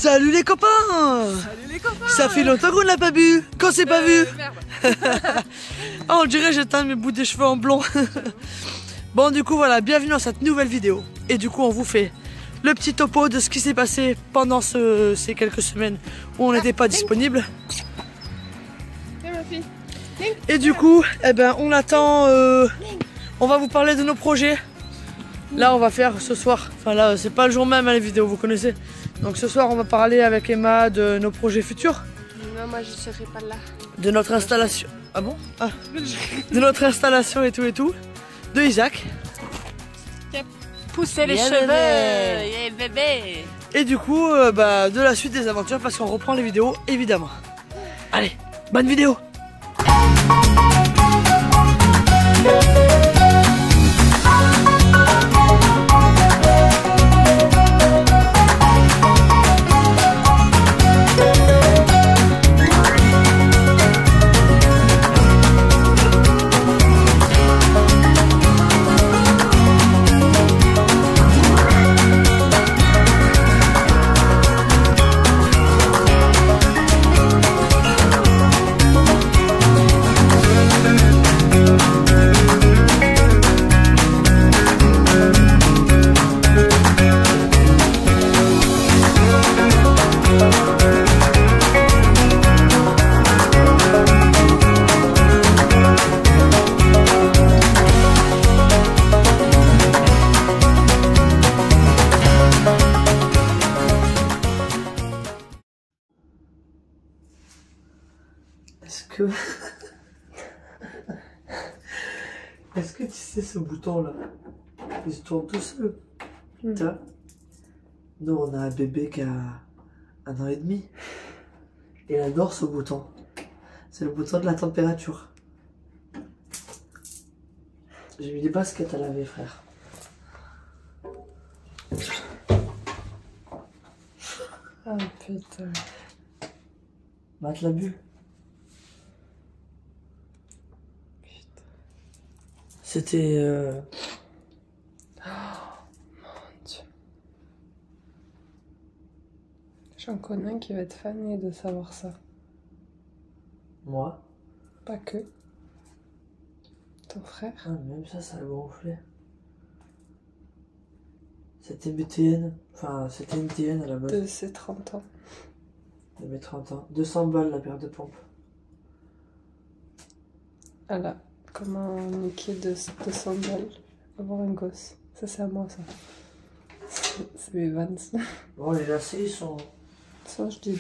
Salut les copains! Salut les copains! Ça fait longtemps qu'on l'a pas bu! Qu'on s'est pas vu! Merde. Oh, on dirait j'éteins mes bouts de cheveux en blond. Bon, du coup, voilà, bienvenue dans cette nouvelle vidéo. Et du coup, on vous fait le petit topo de ce qui s'est passé pendant ces quelques semaines où on n'était pas disponible. Viens ma fille. Et du coup, eh ben, on attend. On va vous parler de nos projets. Là, on va faire ce soir. Enfin, là, c'est pas le jour même, hein, les vidéos, vous connaissez. Donc, ce soir, on va parler avec Emma de nos projets futurs. Non, moi je serai pas là. De notre installation. Ah bon? Ah. De notre installation et tout. De Isaac. Pousser les Yeah, cheveux. bébé. Yeah, bébé. Et du coup, de la suite des aventures parce qu'on reprend les vidéos, évidemment. Allez, bonne vidéo! Est-ce que tu sais ce bouton là? Il se tourne tout seul. Putain. Nous on a un bébé qui a 1 an et demi. Et il adore ce bouton. C'est le bouton de la température. J'ai mis des baskets à laver, frère. Oh putain. Mate la bulle. C'était Mon Dieu. J'en connais un qui va être fané de savoir ça. moi. Pas que. Ton frère. Ah, même ça a gonflé. C'était BTN. Enfin, c'était une TN à la base. De ses 30 ans. De mes 30 ans. 200 balles la paire de pompes. Voilà. Comment niquer 200 balles avoir un gosse. Ça c'est à moi ça. C'est mes vans. Bon, les lacets ils sont. Ça je dis.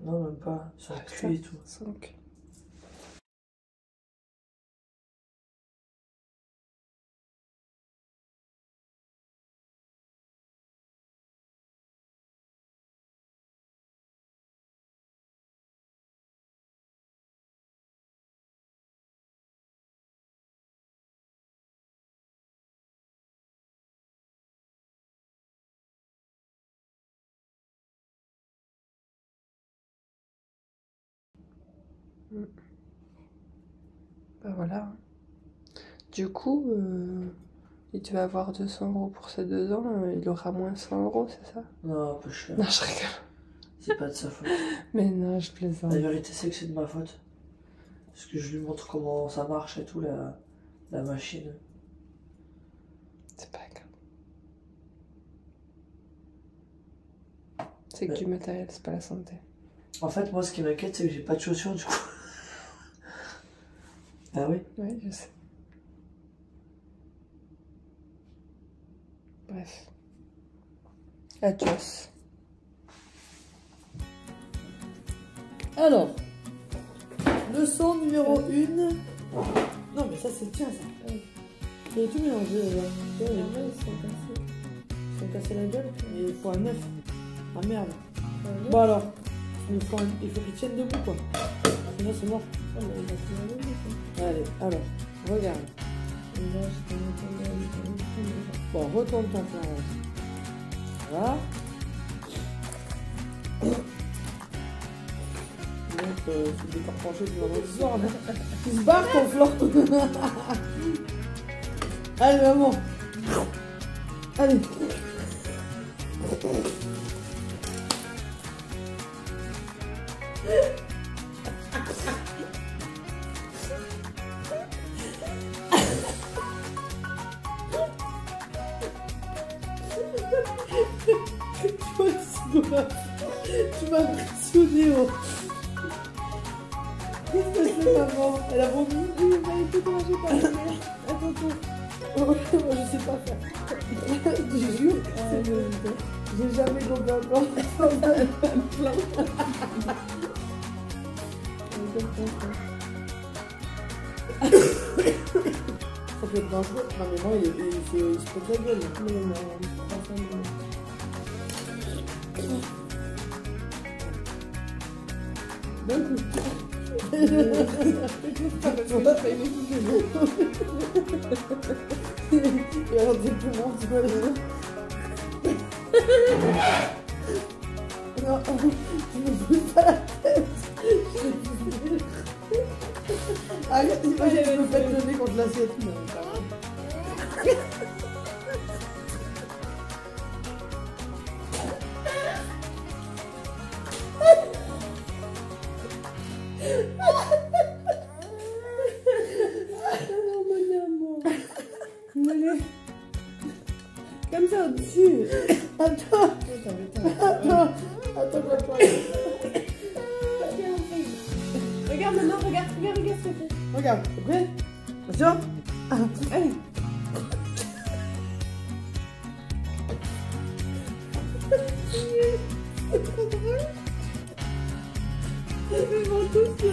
Non, même pas. Ils sont cuits et tout. Sans cul. Ben voilà. Du coup, il devait avoir 200 € pour ses 2 ans, il aura moins 100 €, c'est ça? Non, un peu cher. Non, je rigole. C'est pas de sa faute. Mais non, je plaisante. La vérité, c'est que c'est de ma faute. Parce que je lui montre comment ça marche et tout, la machine. C'est pas grave. C'est que Ouais. du matériel, c'est pas la santé. En fait, moi, ce qui m'inquiète, c'est que j'ai pas de chaussures du coup. Ah oui? Oui, je sais. Bref. Adios. Alors, leçon numéro 1. Non, mais ça, c'est le tien, ça. Il est tout mélangé, là. Les mains, ils sont cassés. Ils sont cassés la gueule, mais il faut un 9. Ah merde. Ouais. Bon alors, il faut qu'il tienne debout, quoi. Sinon, c'est mort. Ah, mais il a fait la même, ça. Allez, alors, regarde. Et là, je t'en ai entendu. Bon, retourne ton flanc. Voilà. Donc, c'est le décor penché du vendredi soir, là. Il se barre ton flanc. Allez, maman. Allez. Tu m'as impressionné, oh. Qu'est-ce que c'est, maman? Elle a vomi? Oui, elle a été mangée par la mère. Attends, oh, moi, je sais pas faire. Je jure, j'ai jamais gommé un blanc sans un blanc. Ça peut être dangereux. Non, mais moi, il se pète la gueule. Mais non, d'un coup. Et alors, des poumons, tu vois, non, je me bouge pas la tête. Arrête, imagine, je me pète le nez contre l'assiette. Comme ça au-dessus. Attends. Regarde maintenant, regarde ce que c'est. Regarde, t'es prêt? Attention. Allez. Ils vont tous se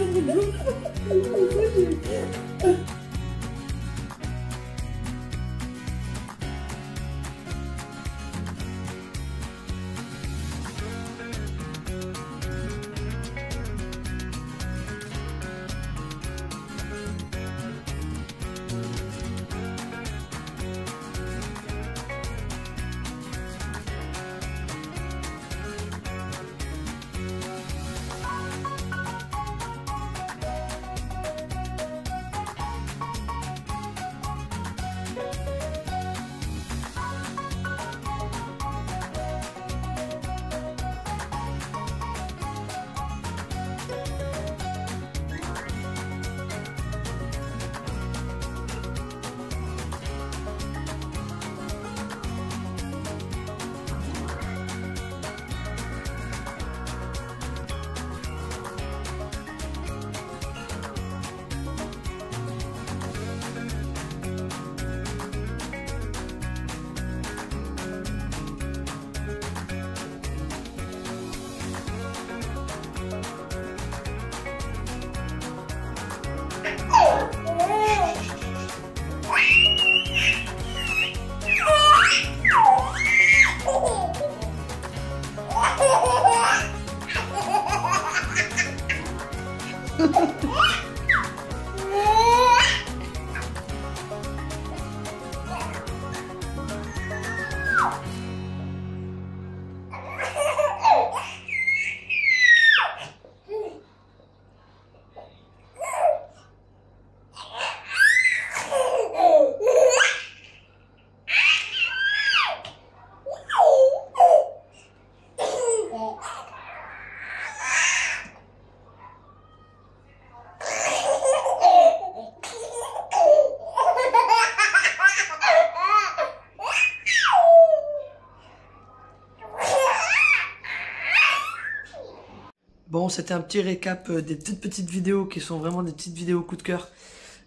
Bon, c'était un petit récap des toutes petites vidéos qui sont vraiment des petites vidéos coup de cœur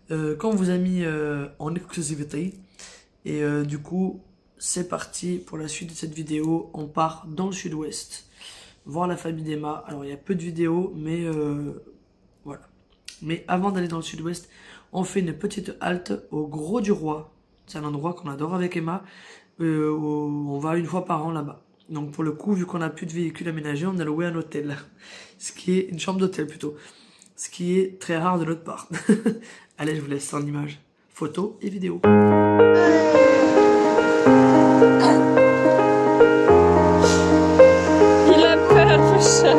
qu'on vous a mis en exclusivité. Et du coup, c'est parti pour la suite de cette vidéo. On part dans le sud-ouest, voir la famille d'Emma. Alors, il y a peu de vidéos, mais voilà. Mais avant d'aller dans le sud-ouest, on fait une petite halte au Gros du Roi. C'est un endroit qu'on adore avec Emma. On va une fois par an là-bas. Donc pour le coup, vu qu'on n'a plus de véhicule aménagé, on a loué un hôtel. Ce qui est une chambre d'hôtel plutôt. Ce qui est très rare de notre part. Allez, je vous laisse en images, photos et vidéos. Il a peur, le chat.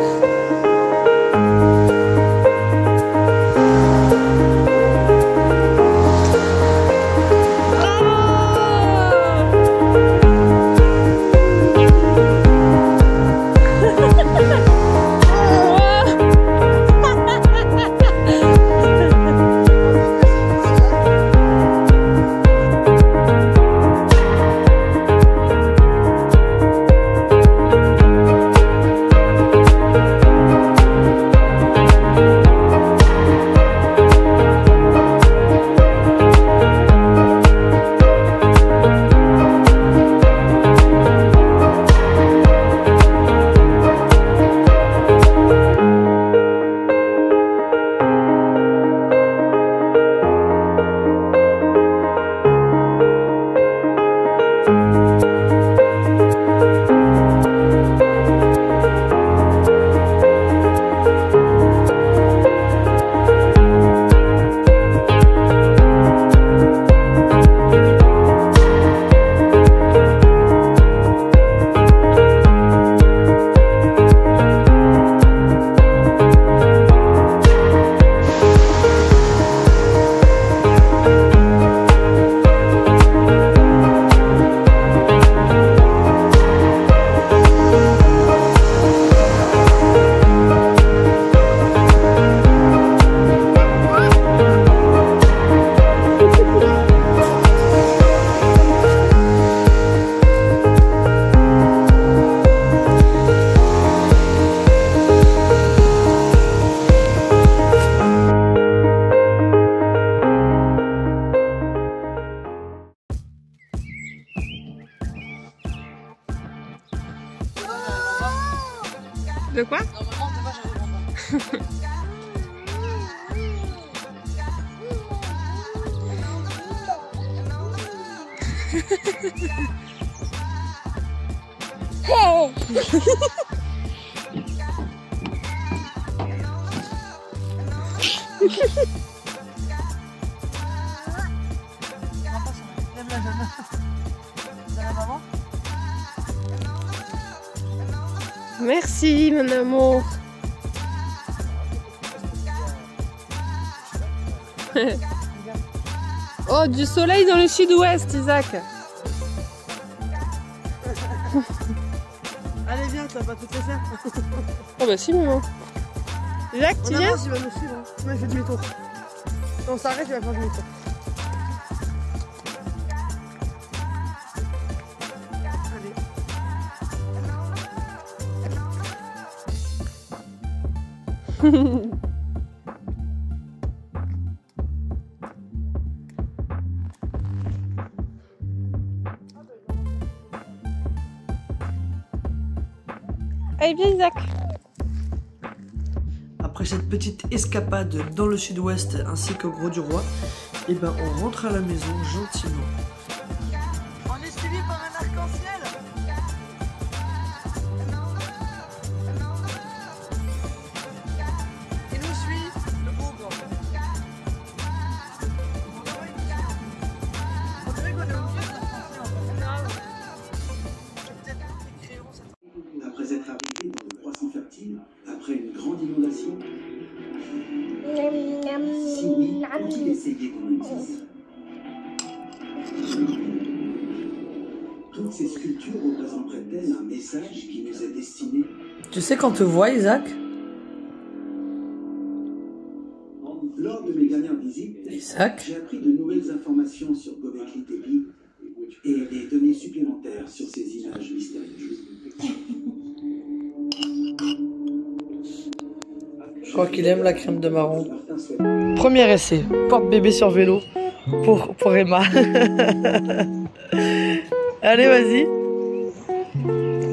De quoi? Normalement, de moi, j'arrive en bas. Lève la jambe. Vous allez maman? Merci, mon amour. Oh, du soleil dans le sud-ouest, Isaac. Allez, viens, tu vas pas tout laisser. Oh bah si, maman. Isaac, tu On viens? avance, il va nous suivre. Hein. Sinon, il fait demi-tour. On s'arrête, il va faire demi-tour. Allez. Allez, viens, Isaac. Après cette petite escapade dans le sud-ouest ainsi qu'au Gros du Roi, et ben on rentre à la maison gentiment. On est suivi par un arc-en-ciel. Il nous suit, le bougre. On dirait qu'on est au milieu de l'arc-en-ciel en fait. C'est peut-être des crayons, ça. Après être arrivé dans le croissant fertile, après une grande inondation, si oui, faut-il essayer qu'on existe? Toutes ces sculptures représenteraient-elles un message qui nous est destiné? Tu sais quand te voit Isaac? Lors de mes dernières visites, Isaac? j'ai appris de nouvelles informations sur Göbekli Tepe et des données supplémentaires sur ces images mystérieuses. Je crois qu'il aime la crème de marron. Premier essai, porte-bébé sur vélo pour Emma. Allez, vas-y.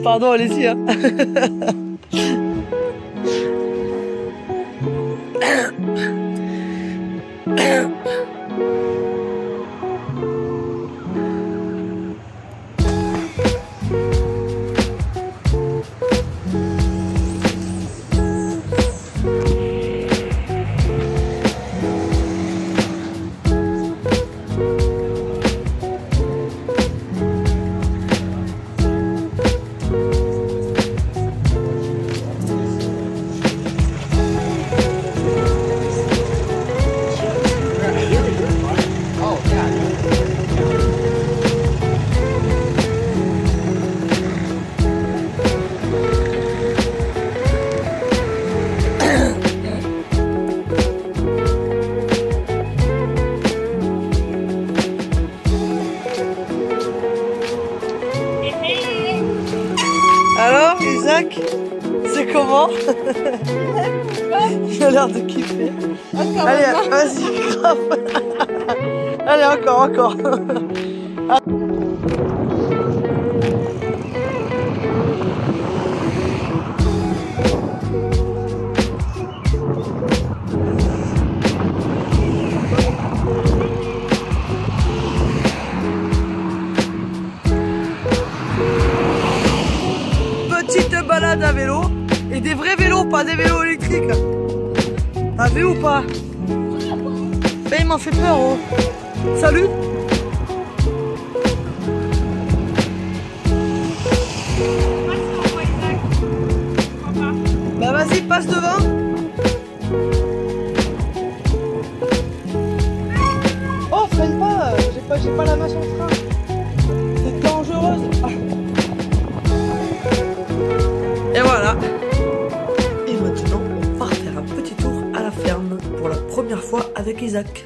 Pardon, allez-y. Hein. Alors, Isaac, c'est comment? Il a l'air de kiffer. Allez, vas-y, grave. Allez, encore. Petite balade à vélo et des vrais vélos, pas des vélos électriques. T'as vu ou pas? Ben il m'en fait peur. Oh. Salut. Bah vas-y, passe devant. Oh, freine pas, j'ai pas la main sur le frein. C'est dangereuse. Et voilà. Et maintenant, on part faire un petit tour à la ferme pour la première fois avec Isaac.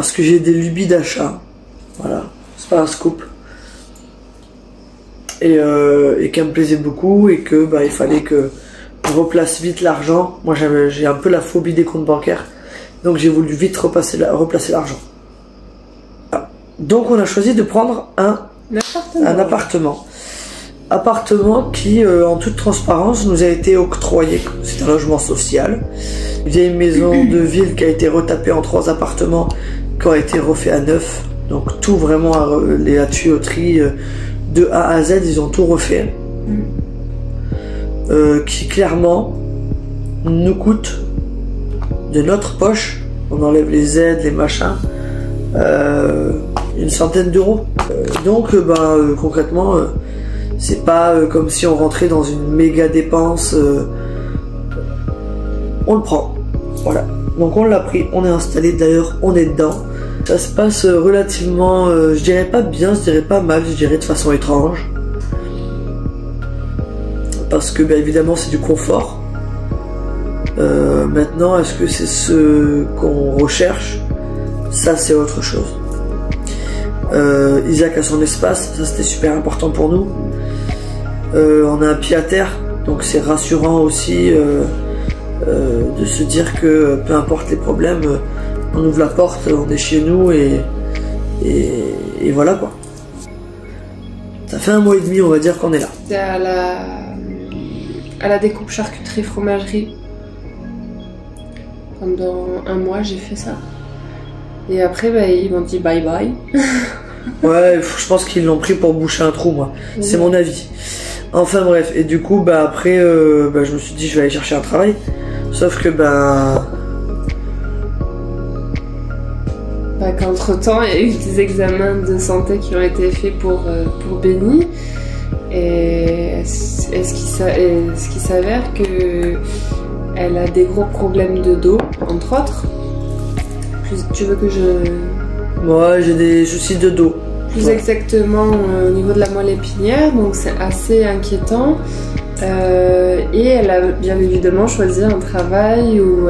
parce que j'ai des lubies d'achat. Voilà, c'est pas un scoop. Et qu'elle me plaisait beaucoup et que bah, il fallait que je replace vite l'argent. Moi j'ai un peu la phobie des comptes bancaires, donc j'ai voulu vite replacer l'argent. Donc on a choisi de prendre un appartement. Appartement qui, en toute transparence, nous a été octroyé. C'est un logement social. Une vieille maison de ville qui a été retapée en 3 appartements qui ont été refaits à neuf. Donc tout vraiment, la tuyauterie de A à Z, ils ont tout refait. Qui clairement nous coûte de notre poche, on enlève les aides, les machins, une centaine d'euros. Donc concrètement, c'est pas comme si on rentrait dans une méga dépense. On le prend, voilà. Donc on l'a pris, on est installé, d'ailleurs on est dedans. Ça se passe relativement, je dirais pas bien, je dirais pas mal, je dirais de façon étrange. Parce que bien évidemment c'est du confort. Maintenant, est-ce que c'est ce qu'on recherche? Ça c'est autre chose. Isaac a son espace, ça c'était super important pour nous. On a un pied à terre, donc c'est rassurant aussi de se dire que peu importe les problèmes, on ouvre la porte, on est chez nous et voilà quoi. Ça fait 1 mois et demi, on va dire qu'on est là. C'est à la découpe charcuterie fromagerie. Pendant 1 mois, j'ai fait ça. Et après, bah, ils m'ont dit bye bye. Ouais, je pense qu'ils l'ont pris pour boucher un trou, moi. Oui. C'est mon avis. Enfin bref, et du coup, bah après, je me suis dit je vais aller chercher un travail. Sauf que qu'entre temps, il y a eu des examens de santé qui ont été faits pour Benny. Et ce qui s'avère que elle a des gros problèmes de dos, entre autres. Tu veux que je... Ouais, j'ai des soucis de dos. Plus exactement au niveau de la moelle épinière, donc c'est assez inquiétant. Et elle a bien évidemment choisi un travail où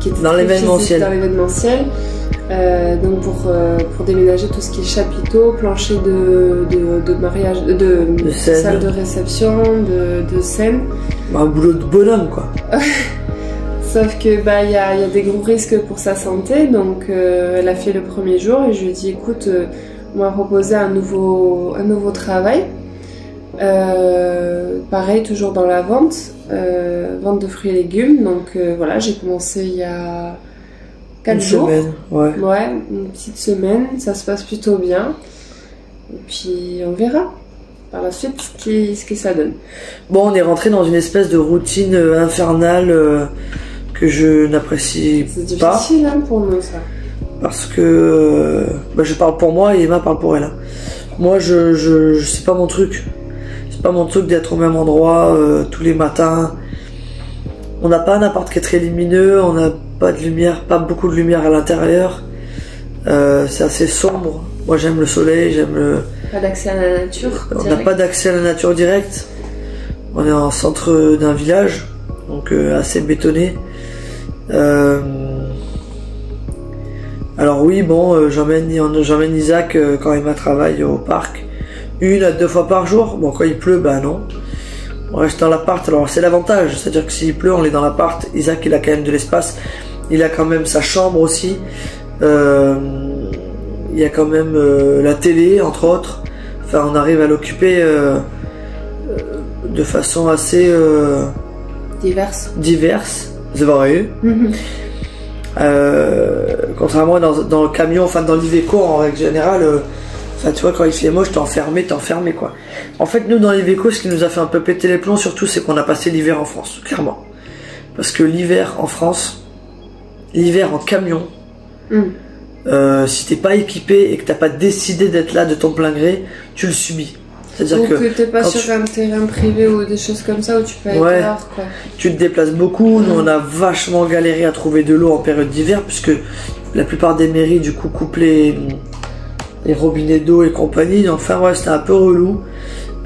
qui était dans l'événementiel. Donc pour déménager tout ce qui est chapiteau, plancher de mariage, de salle de réception, de scène. Un boulot de bonhomme quoi. Sauf que il y a des gros risques pour sa santé, donc elle a fait le premier jour et je lui ai dit écoute, on m'a proposé un nouveau travail. Pareil, toujours dans la vente de fruits et légumes. Donc voilà, j'ai commencé il y a 4 jours. Semaine, ouais. Ouais, une petite semaine, ça se passe plutôt bien. Et puis on verra par la suite ce que ça donne. Bon, on est rentré dans une espèce de routine infernale que je n'apprécie pas. C'est difficile pour nous ça. Parce que je parle pour moi et Emma parle pour elle. Hein. Moi, c'est pas mon truc. C'est pas mon truc d'être au même endroit tous les matins. On n'a pas un appart qui est très lumineux, on n'a pas de lumière, pas beaucoup de lumière à l'intérieur. C'est assez sombre. Moi, j'aime le soleil, j'aime le... Pas d'accès à la nature. On n'a pas d'accès à la nature directe. On est en centre d'un village, donc assez bétonné. Alors oui, bon, j'emmène Isaac quand Emma travaille au parc 1 à 2 fois par jour. Bon, quand il pleut, non. On reste dans l'appart, alors c'est l'avantage, c'est-à-dire que s'il pleut, on est dans l'appart. Isaac, il a quand même de l'espace, il a quand même sa chambre aussi. Il y a quand même la télé, entre autres. Enfin, on arrive à l'occuper de façon assez... diverse, c'est vrai. Contrairement dans le camion, enfin dans l'Iveco en règle générale, tu vois, quand il fait moche, t'es enfermé quoi. En fait, nous dans l'Iveco, ce qui nous a fait un peu péter les plombs surtout, c'est qu'on a passé l'hiver en France, clairement. Parce que l'hiver en France, l'hiver en camion, si t'es pas équipé et que t'as pas décidé d'être là de ton plein gré, tu le subis. C'est-à-dire que t'es pas sur un terrain privé ou des choses comme ça où tu peux être dehors, quoi. Tu te déplaces beaucoup. Nous, on a vachement galéré à trouver de l'eau en période d'hiver puisque la plupart des mairies du coup coupent les robinets d'eau et compagnie. Donc, enfin ouais, c'était un peu relou.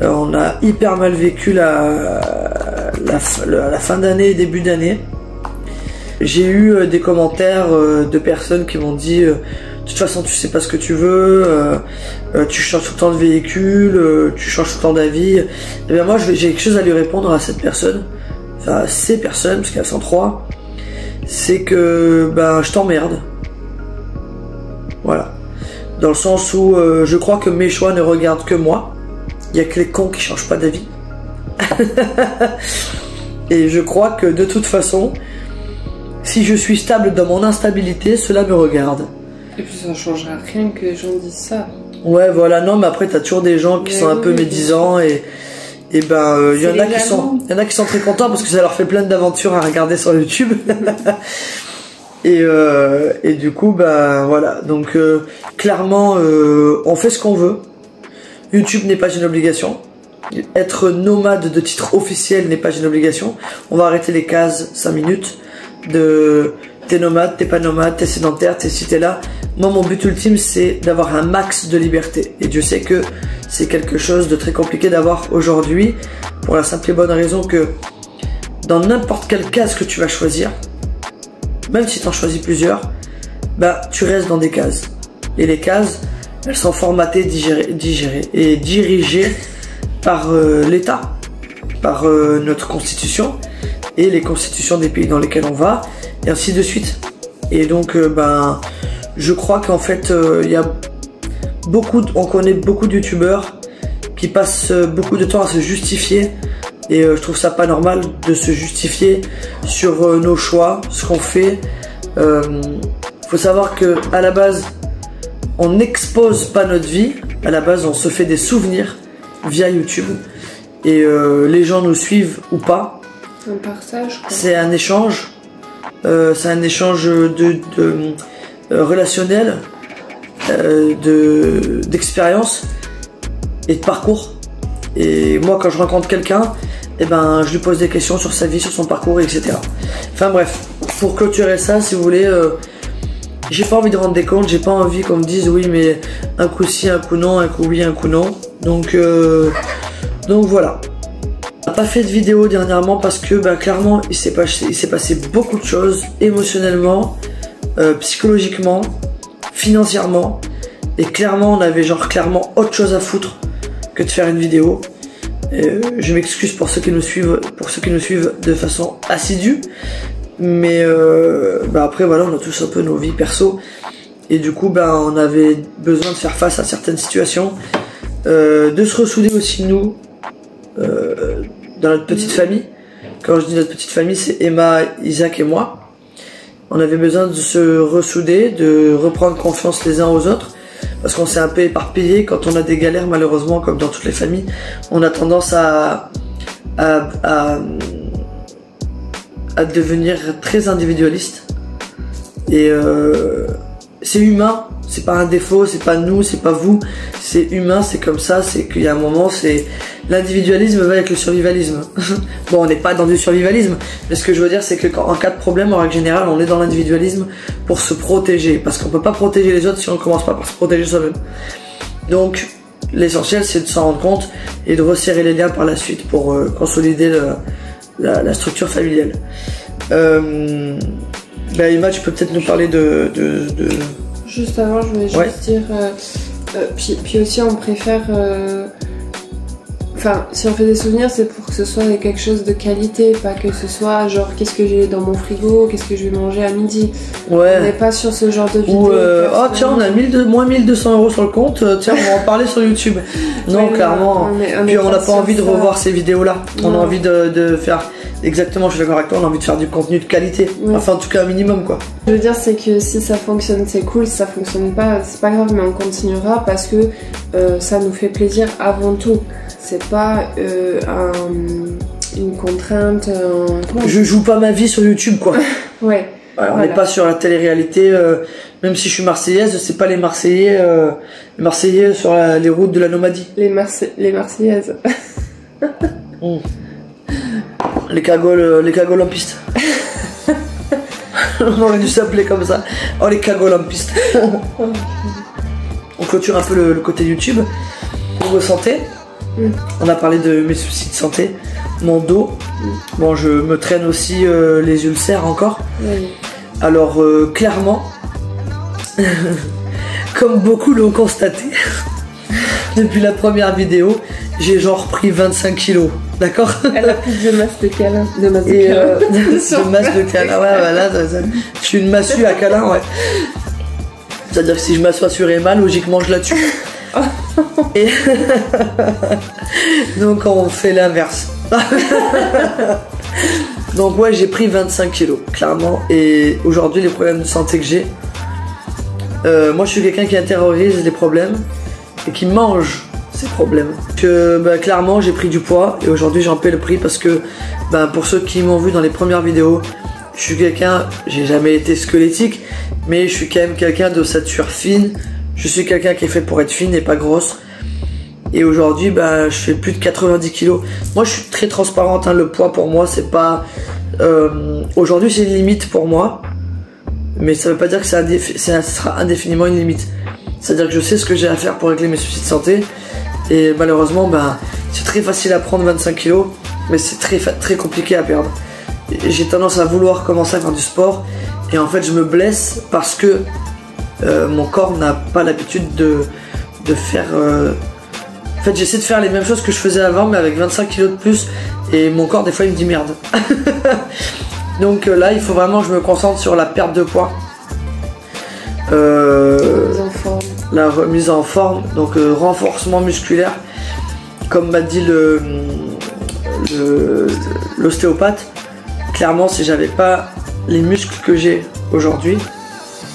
On a hyper mal vécu la fin d'année et début d'année. J'ai eu des commentaires de personnes qui m'ont dit toute façon tu sais pas ce que tu veux, tu changes tout le temps de véhicule, tu changes tout le temps d'avis. Et bien moi j'ai quelque chose à lui répondre à cette personne, enfin à ces personnes, parce qu'elles sont 3, c'est que ben je t'emmerde. Voilà. Dans le sens où je crois que mes choix ne regardent que moi. Il y a que les cons qui changent pas d'avis. Et je crois que de toute façon, si je suis stable dans mon instabilité, cela me regarde. Et puis ça changera rien que les gens disent ça. Ouais, voilà, non, mais après t'as toujours des gens qui sont un peu médisants et ben il y en a qui sont très contents parce que ça leur fait plein d'aventures à regarder sur YouTube. Et du coup ben voilà, donc clairement on fait ce qu'on veut. YouTube n'est pas une obligation. Être nomade de titre officiel n'est pas une obligation. On va arrêter les cases 5 minutes de t'es nomade, t'es pas nomade, t'es sédentaire, t'es ci, t'es là. Moi mon but ultime c'est d'avoir un max de liberté. Et Dieu sait que c'est quelque chose de très compliqué d'avoir aujourd'hui, pour la simple et bonne raison que dans n'importe quelle case que tu vas choisir, même si tu en choisis plusieurs, bah tu restes dans des cases. Et les cases, elles sont formatées, digérées et dirigées par l'État, par notre constitution et les constitutions des pays dans lesquels on va, et ainsi de suite. Et donc ben je crois qu'en fait il y a on connaît beaucoup de youtubeurs qui passent beaucoup de temps à se justifier, et je trouve ça pas normal de se justifier sur nos choix, ce qu'on fait. Faut savoir que à la base on n'expose pas notre vie, à la base on se fait des souvenirs via YouTube, et les gens nous suivent ou pas. Un partage, quoi. C'est un échange, relationnel, d'expérience et de parcours. Et moi quand je rencontre quelqu'un, et ben je lui pose des questions sur sa vie, sur son parcours, etc. Enfin bref, pour clôturer ça, si vous voulez, j'ai pas envie de rendre des comptes, j'ai pas envie qu'on me dise oui mais un coup si, un coup non, un coup oui, un coup non. Donc voilà. On n'a pas fait de vidéo dernièrement parce que bah, clairement il s'est passé beaucoup de choses émotionnellement, psychologiquement, financièrement, et clairement on avait clairement autre chose à foutre que de faire une vidéo. Je m'excuse pour ceux qui nous suivent, de façon assidue, mais bah après voilà, on a tous un peu nos vies perso, et du coup bah on avait besoin de faire face à certaines situations, de se ressouder aussi nous dans notre petite famille. Quand je dis notre petite famille, c'est Emma, Isaac et moi. On avait besoin de se ressouder, de reprendre confiance les uns aux autres, parce qu'on s'est un peu éparpillé. Quand on a des galères, malheureusement, comme dans toutes les familles, on a tendance à devenir très individualiste. Et c'est humain, c'est pas un défaut, c'est pas nous, c'est pas vous, c'est humain, c'est comme ça. C'est qu'il y a un moment, c'est l'individualisme va avec le survivalisme. Bon, on n'est pas dans du survivalisme, mais ce que je veux dire, c'est que en cas de problème, en règle générale, on est dans l'individualisme pour se protéger, parce qu'on peut pas protéger les autres si on ne commence pas par se protéger soi-même. Donc l'essentiel, c'est de s'en rendre compte et de resserrer les liens par la suite pour consolider la structure familiale. Bah Emma, tu peux peut-être nous parler de... Juste avant, je voulais juste dire... puis aussi, on préfère... Enfin, si on fait des souvenirs, c'est pour que ce soit quelque chose de qualité, pas que ce soit genre qu'est-ce que j'ai dans mon frigo, qu'est-ce que je vais manger à midi. Ouais. On n'est pas sur ce genre de vidéo. Ou oh tiens, on a moins 1200 € sur le compte, tiens, on va en parler sur YouTube. Non, ouais, clairement. Puis on n'a pas envie de revoir ces vidéos-là. On a envie de faire... Exactement, je suis d'accord avec toi, on a envie de faire du contenu de qualité. Ouais. Enfin, en tout cas, un minimum, quoi. Je veux dire, c'est que si ça fonctionne, c'est cool. Si ça fonctionne pas, c'est pas grave, mais on continuera parce que ça nous fait plaisir avant tout. C'est pas une contrainte. Je joue pas ma vie sur YouTube, quoi. Ouais. Voilà, on n'est pas sur la télé-réalité. Même si je suis marseillaise, c'est pas les Marseillais sur les routes de la nomadie. Les Marseillaises. Les cagoles en piste. On aurait dû s'appeler comme ça. Oh, les cagoles en piste. On clôture un peu le côté YouTube. Niveau santé, on a parlé de mes soucis de santé, mon dos. Bon, je me traîne aussi les ulcères encore. Oui. Alors, clairement, comme beaucoup l'ont constaté, depuis la première vidéo, j'ai genre pris 25 kilos, d'accord? Elle a plus de masse de câlin. De masse de Et câlin. de masse de câlin, ouais, voilà, je suis une massue à câlin, ouais. C'est-à-dire que si je m'assois sur Emma, logiquement je la tue. Et donc on fait l'inverse. Donc ouais, j'ai pris 25 kilos, clairement. Et aujourd'hui, les problèmes de santé que j'ai, moi je suis quelqu'un qui intériorise les problèmes et qui mange ces problèmes. Clairement, j'ai pris du poids et aujourd'hui j'en paie le prix parce que pour ceux qui m'ont vu dans les premières vidéos, je suis quelqu'un, j'ai jamais été squelettique, mais je suis quand même quelqu'un de stature fine. Je suis quelqu'un qui est fait pour être fine et pas grosse. Et aujourd'hui, je fais plus de 90 kilos. Moi, je suis très transparente, hein, le poids pour moi, c'est pas... aujourd'hui, c'est une limite pour moi. Mais ça veut pas dire que ça sera indéfiniment une limite. C'est-à-dire que je sais ce que j'ai à faire pour régler mes soucis de santé. Et malheureusement, c'est très facile à prendre 25 kilos, mais c'est très compliqué à perdre. J'ai tendance à vouloir commencer à faire du sport. Et en fait, je me blesse parce que mon corps n'a pas l'habitude de faire... En fait, j'essaie de faire les mêmes choses que je faisais avant, mais avec 25 kilos de plus. Et mon corps, des fois, il me dit merde. Donc là, il faut vraiment que je me concentre sur la perte de poids. La remise en forme. Donc renforcement musculaire. Comme m'a dit l'ostéopathe. Clairement, si j'avais pas les muscles que j'ai aujourd'hui,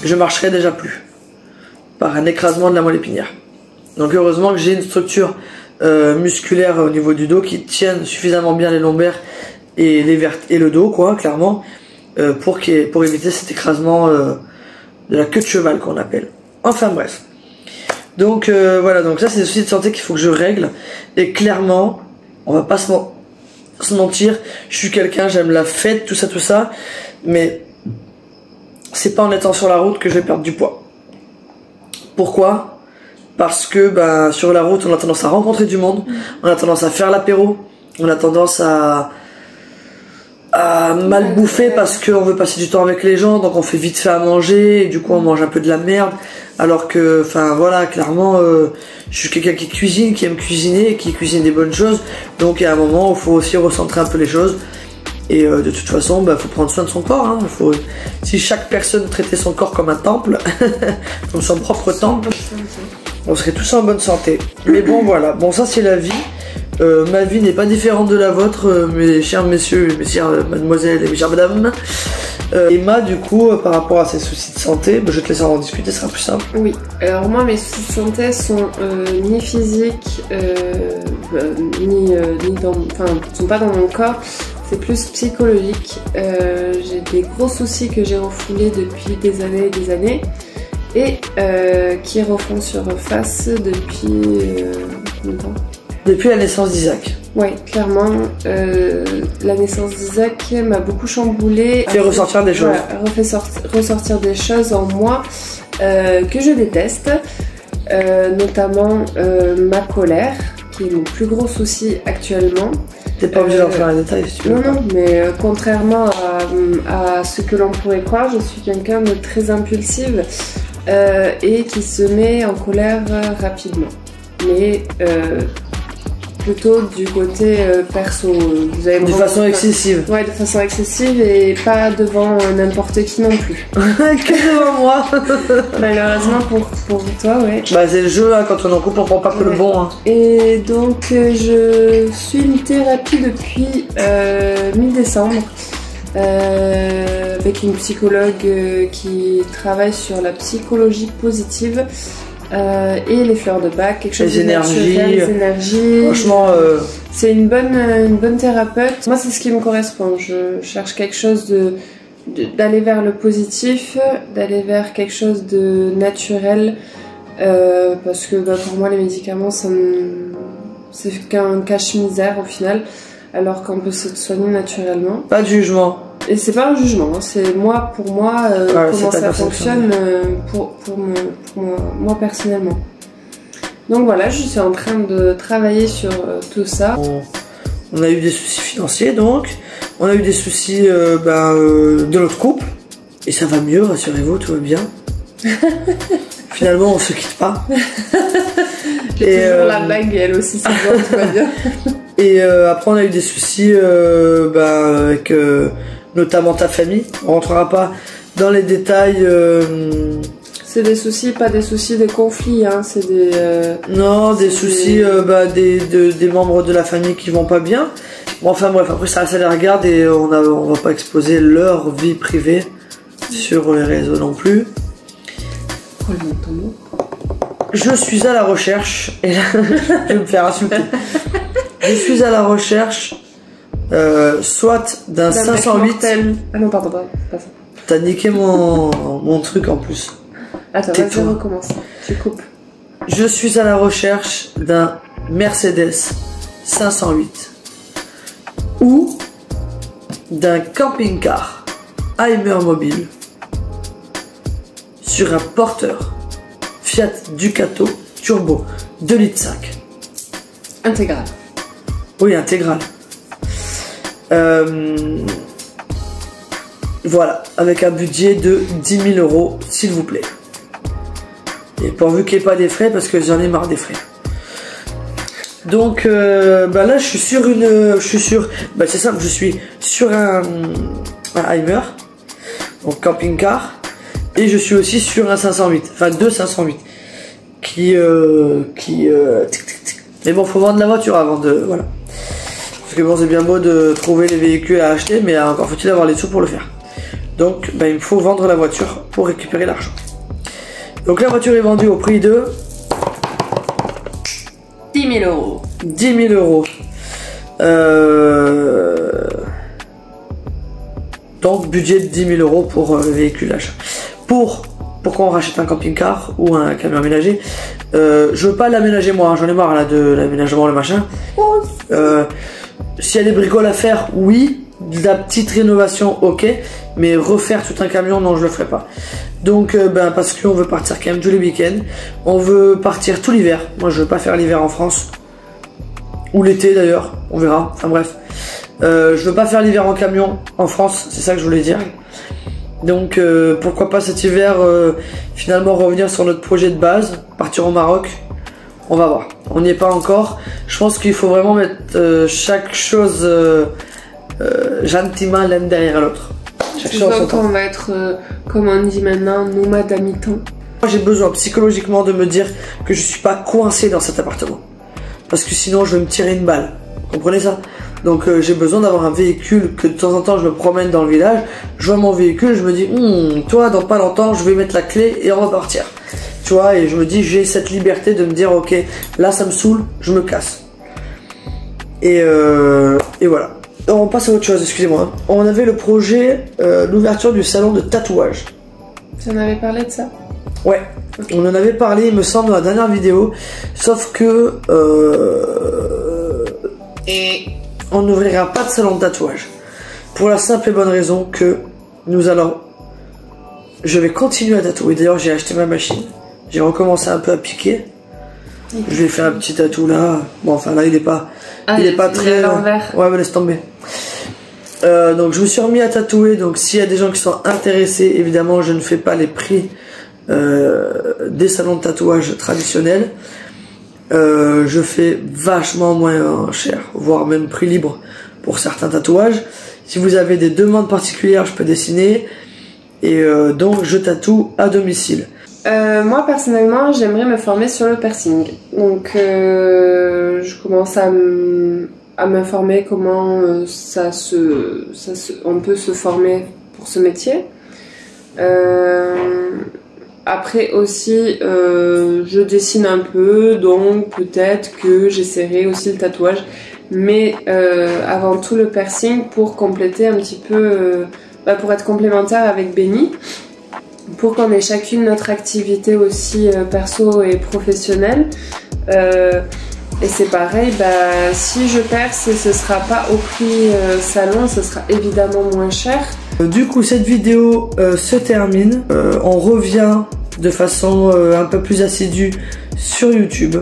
je marcherais déjà plus. Par un écrasement de la moelle épinière. Donc heureusement que j'ai une structure musculaire au niveau du dos qui tienne suffisamment bien les lombaires et le dos, quoi, clairement, pour éviter cet écrasement de la queue de cheval qu'on appelle. Enfin bref. Donc voilà, donc ça c'est des soucis de santé qu'il faut que je règle. Et clairement, on va pas se mentir, je suis quelqu'un, j'aime la fête, tout ça, mais c'est pas en étant sur la route que je vais perdre du poids. Pourquoi ? Parce que sur la route, on a tendance à rencontrer du monde, on a tendance à faire l'apéro, on a tendance à mal bouffer parce qu'on veut passer du temps avec les gens, donc on fait vite fait à manger, et du coup on mange un peu de la merde, alors que, voilà, clairement, je suis quelqu'un qui cuisine, qui aime cuisiner, qui cuisine des bonnes choses, donc il y a un moment où il faut aussi recentrer un peu les choses, et de toute façon, faut prendre soin de son corps, hein. Si chaque personne traitait son corps comme un temple, comme son propre temple, on serait tous en bonne santé. Mais bon, voilà. Bon, ça, c'est la vie. Ma vie n'est pas différente de la vôtre, mes chers messieurs, mes chères mademoiselles et mes chères madames. Emma, du coup, par rapport à ses soucis de santé, je vais te laisser en discuter, ce sera plus simple. Oui. Alors, moi, mes soucis de santé sont ni physiques, sont pas dans mon corps. C'est plus psychologique. J'ai des gros soucis que j'ai refoulés depuis des années et des années. Et qui refont surface depuis combien de temps ? Depuis la naissance d'Isaac. Oui, clairement, la naissance d'Isaac m'a beaucoup chamboulée. Fait ressortir des choses. Refait ressortir des choses en moi que je déteste, notamment ma colère, qui est mon plus gros souci actuellement. T'es pas obligé d'en faire un détail si tu veux. Non, mais contrairement à ce que l'on pourrait croire, je suis quelqu'un de très impulsive. Et qui se met en colère rapidement, mais plutôt du côté perso. De façon excessive. Ouais, de façon excessive et pas devant n'importe qui non plus. Que devant moi. Malheureusement pour toi, ouais. C'est le jeu, hein, quand on en couple, on prend pas que le bon. Hein. Et donc je suis une thérapie depuis mi-décembre. Avec une psychologue qui travaille sur la psychologie positive et les fleurs de bac, quelque chose de naturel, les énergies. Franchement, c'est une bonne thérapeute. Moi, c'est ce qui me correspond. Je cherche quelque chose d'aller vers le positif, d'aller vers quelque chose de naturel, parce que pour moi, les médicaments, c'est qu'un cache-misère au final. Alors qu'on peut se soigner naturellement. Pas de jugement. Et c'est pas un jugement, hein. C'est pour moi comment ça fonctionne pour moi personnellement. Donc voilà, je suis en train de travailler sur tout ça. On a eu des soucis financiers donc, on a eu des soucis de notre couple, et ça va mieux, rassurez-vous, tout va bien. Finalement, on se quitte pas. J'ai toujours la bague et elle aussi, ça va, tout va bien. Et après, on a eu des soucis avec notamment ta famille. On rentrera pas dans les détails. C'est des soucis, pas des soucis, des conflits, hein. C'est des. Non, des soucis des membres de la famille qui vont pas bien. Bon, enfin bref, après ça les regarde et on va pas exposer leur vie privée sur les réseaux non plus. Je suis à la recherche, et là, je vais me faire insulter. Je suis à la recherche, soit d'un 508. Ah non, pardon, pas ça. T'as niqué mon truc en plus. Attends, vas-y, recommence. Tu coupes. Je suis à la recherche d'un Mercedes 508 ou d'un camping-car Heimer mobile sur un porteur Fiat Ducato Turbo 2,5 litres. Intégral. Oui, intégral. Voilà, avec un budget de 10 000 €, s'il vous plaît. Et pourvu qu'il n'y ait pas des frais, parce que j'en ai marre des frais. Donc là, je suis sur c'est simple, je suis sur un Heimer, donc camping-car, et je suis aussi sur un 508, enfin deux 508, mais bon, faut vendre la voiture avant de, voilà. Parce que bon, c'est bien beau de trouver les véhicules à acheter, mais encore faut-il avoir les sous pour le faire. Donc, il me faut vendre la voiture pour récupérer l'argent. Donc la voiture est vendue au prix de 10 000 €. 10 000 €. Donc budget de 10 000 € pour le véhicule d'achat. Pourquoi on rachète un camping-car ou un camion aménagé, je veux pas l'aménager moi, hein, j'en ai marre là de l'aménagement, le machin. S'il y a des bricoles à faire, oui. De la petite rénovation, ok, mais refaire tout un camion, non, je le ferai pas. Donc parce qu'on veut partir quand même tous les week-ends, on veut partir tout l'hiver. Moi je veux pas faire l'hiver en France, ou l'été d'ailleurs, on verra, enfin bref. Je veux pas faire l'hiver en camion en France, c'est ça que je voulais dire. Donc pourquoi pas cet hiver finalement revenir sur notre projet de base, partir au Maroc. On va voir, on n'y est pas encore. Je pense qu'il faut vraiment mettre chaque chose gentiment l'un derrière l'autre. Donc on va être, comme on dit maintenant, nomade à mi-temps. Moi j'ai besoin psychologiquement de me dire que je suis pas coincé dans cet appartement. Parce que sinon je vais me tirer une balle. Vous comprenez ça? Donc j'ai besoin d'avoir un véhicule que de temps en temps je me promène dans le village. Je vois mon véhicule, je me dis, toi dans pas longtemps je vais mettre la clé et on va partir. Tu vois, et je me dis, j'ai cette liberté de me dire, ok, là ça me saoule, je me casse. Et voilà. On passe à autre chose, excusez-moi. On avait le projet, l'ouverture du salon de tatouage. Tu en avais parlé de ça? Ouais, okay. On en avait parlé, il me semble, dans la dernière vidéo. Sauf que on n'ouvrira pas de salon de tatouage. Pour la simple et bonne raison que je vais continuer à tatouer. D'ailleurs, j'ai acheté ma machine. J'ai recommencé un peu à piquer. Je vais faire un petit tatou là. Bon, enfin là, il est pas très. Ouais, mais laisse tomber. Donc, je me suis remis à tatouer. Donc, s'il y a des gens qui sont intéressés, évidemment, je ne fais pas les prix des salons de tatouage traditionnels. Je fais vachement moins cher, voire même prix libre pour certains tatouages. Si vous avez des demandes particulières, je peux dessiner. Et donc, je tatoue à domicile. Moi personnellement j'aimerais me former sur le piercing, donc je commence à m'informer comment on peut se former pour ce métier. Après aussi je dessine un peu, donc peut-être que j'essaierai aussi le tatouage, mais avant tout le piercing pour compléter un petit peu, pour être complémentaire avec Benny. Pour qu'on ait chacune notre activité aussi perso et professionnelle. Et c'est pareil, si je perce, ce sera pas au prix salon, ce sera évidemment moins cher. Du coup, cette vidéo se termine. On revient de façon un peu plus assidue sur YouTube.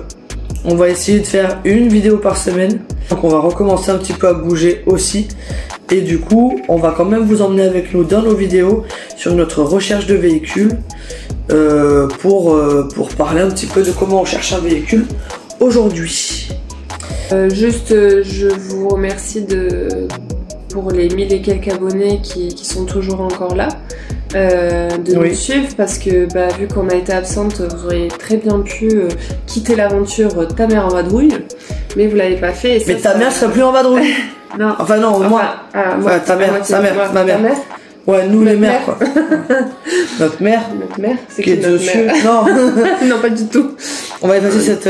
On va essayer de faire une vidéo par semaine. Donc on va recommencer un petit peu à bouger aussi. Et du coup, on va quand même vous emmener avec nous dans nos vidéos sur notre recherche de véhicules. pour parler un petit peu de comment on cherche un véhicule aujourd'hui. Je vous remercie pour les 1000 et quelques abonnés qui sont toujours encore là, de nous suivre, parce que vu qu'on a été absente, vous auriez très bien pu quitter l'aventure Ta mère en vadrouille, mais vous l'avez pas fait. Et mais ta mère serait plus en vadrouille. Non. Enfin non, moi. Moi, ta mère, ma mère. Ouais, nous les mères quoi. Notre mère. Notre mère, c'est qui est dessus. Non. Non, pas du tout. On va effacer cette.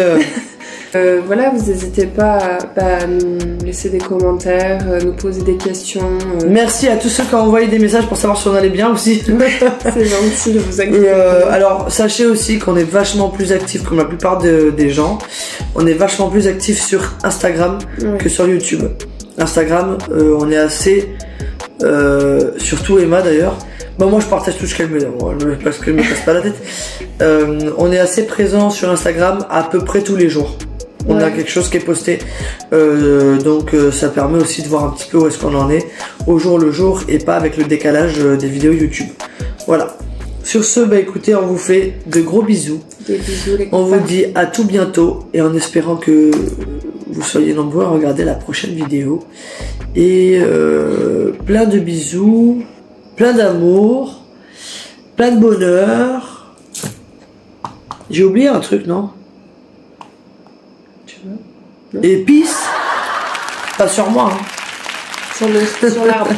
Voilà, vous n'hésitez pas à nous laisser des commentaires, nous poser des questions. Merci à tous ceux qui ont envoyé des messages pour savoir si on allait bien aussi. C'est gentil de vous accueillir. Alors, sachez aussi qu'on est vachement plus actifs, comme la plupart des gens. On est vachement plus actifs sur Instagram que sur YouTube. Instagram, on est assez... surtout Emma d'ailleurs. Moi je partage tout ce qu'elle me dit, parce qu'elle me casse pas la tête. On est assez présent sur Instagram à peu près tous les jours. On a quelque chose qui est posté, donc ça permet aussi de voir un petit peu où est-ce qu'on en est au jour le jour et pas avec le décalage des vidéos YouTube. Voilà. Sur ce, écoutez, on vous fait de gros bisous. Des bisous les copains. On vous dit à tout bientôt et en espérant que vous soyez nombreux à regarder la prochaine vidéo. Et plein de bisous, plein d'amour, plein de bonheur. J'ai oublié un truc, non? Et peace. Pas sur moi. Hein. Sur l'arbre.